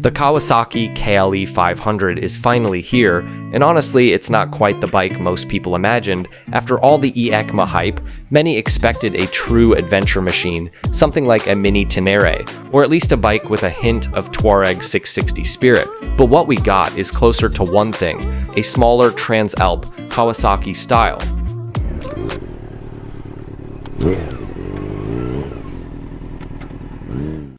The Kawasaki KLE500 is finally here, and honestly, it's not quite the bike most people imagined. After all the EICMA hype, many expected a true adventure machine, something like a mini Tenere, or at least a bike with a hint of Tuareg 660 spirit. But what we got is closer to one thing, a smaller Transalp Kawasaki style.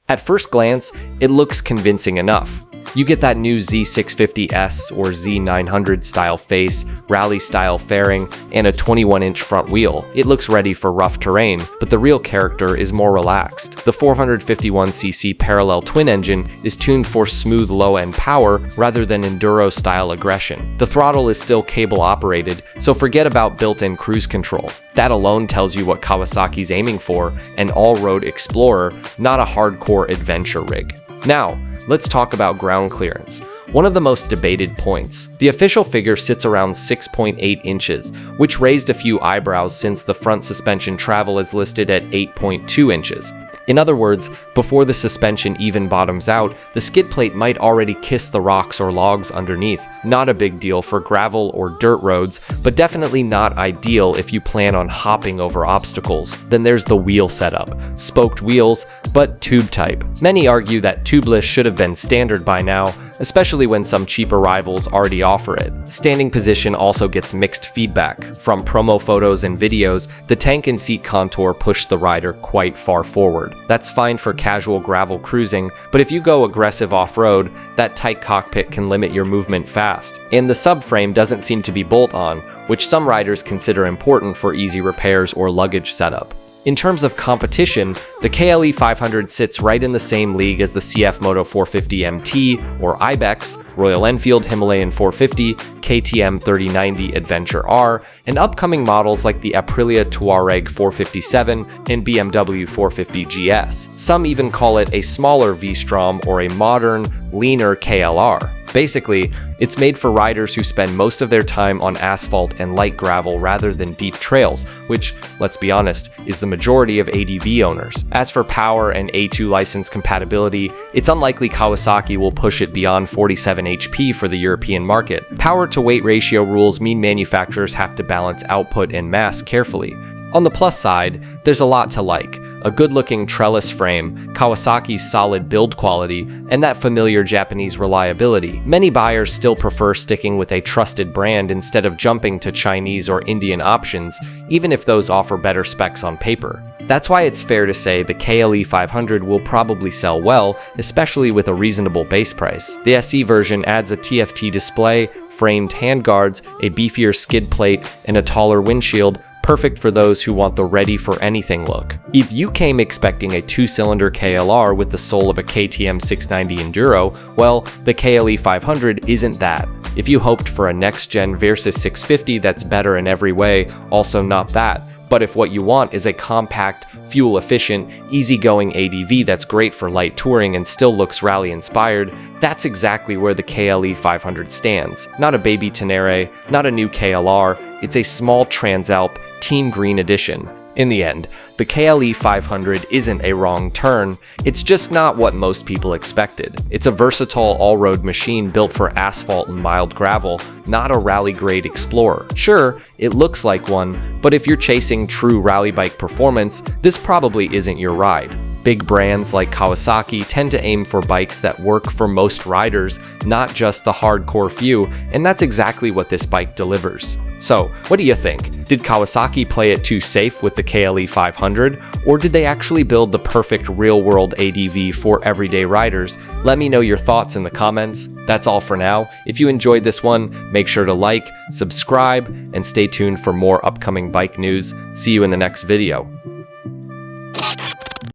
At first glance, it looks convincing enough. You get that new Z650S or Z900 style face, rally style fairing, and a 21-inch front wheel. It looks ready for rough terrain, but the real character is more relaxed. The 451cc parallel twin engine is tuned for smooth low-end power rather than enduro-style aggression. The throttle is still cable-operated, so forget about built-in cruise control. That alone tells you what Kawasaki's aiming for, an all-road explorer, not a hardcore adventure rig. Now, let's talk about ground clearance. One of the most debated points. The official figure sits around 6.8 inches, which raised a few eyebrows since the front suspension travel is listed at 8.2 inches. In other words, before the suspension even bottoms out, the skid plate might already kiss the rocks or logs underneath. Not a big deal for gravel or dirt roads, but definitely not ideal if you plan on hopping over obstacles. Then there's the wheel setup. Spoked wheels, but tube type. Many argue that tubeless should have been standard by now, especially when some cheaper rivals already offer it. Standing position also gets mixed feedback. From promo photos and videos, the tank and seat contour push the rider quite far forward. That's fine for casual gravel cruising, but if you go aggressive off-road, that tight cockpit can limit your movement fast. And the subframe doesn't seem to be bolt-on, which some riders consider important for easy repairs or luggage setup. In terms of competition, the KLE500 sits right in the same league as the CFMoto 450 MT or Ibex, Royal Enfield Himalayan 450, KTM 3090 Adventure R, and upcoming models like the Aprilia Tuareg 457 and BMW 450 GS. Some even call it a smaller V-Strom or a modern, leaner KLR. Basically, it's made for riders who spend most of their time on asphalt and light gravel rather than deep trails, which, let's be honest, is the majority of ADV owners. As for power and A2 license compatibility, it's unlikely Kawasaki will push it beyond 47 HP for the European market. Power to weight ratio rules mean manufacturers have to balance output and mass carefully. On the plus side, there's a lot to like. A good-looking trellis frame, Kawasaki's solid build quality, and that familiar Japanese reliability. Many buyers still prefer sticking with a trusted brand instead of jumping to Chinese or Indian options, even if those offer better specs on paper. That's why it's fair to say the KLE500 will probably sell well, especially with a reasonable base price. The SE version adds a TFT display, framed handguards, a beefier skid plate, and a taller windshield, perfect for those who want the ready-for-anything look. If you came expecting a two-cylinder KLR with the soul of a KTM 690 Enduro, well, the KLE500 isn't that. If you hoped for a next-gen Versys 650 that's better in every way, also not that. But if what you want is a compact, fuel-efficient, easygoing ADV that's great for light touring and still looks rally-inspired, that's exactly where the KLE500 stands. Not a baby Tenere, not a new KLR, it's a small Transalp Team Green edition. In the end, the KLE500 isn't a wrong turn, it's just not what most people expected. It's a versatile all-road machine built for asphalt and mild gravel, not a rally-grade explorer. Sure, it looks like one, but if you're chasing true rally bike performance, this probably isn't your ride. Big brands like Kawasaki tend to aim for bikes that work for most riders, not just the hardcore few, and that's exactly what this bike delivers. So, what do you think? Did Kawasaki play it too safe with the KLE500, or did they actually build the perfect real-world ADV for everyday riders? Let me know your thoughts in the comments. That's all for now. If you enjoyed this one, make sure to like, subscribe, and stay tuned for more upcoming bike news. See you in the next video.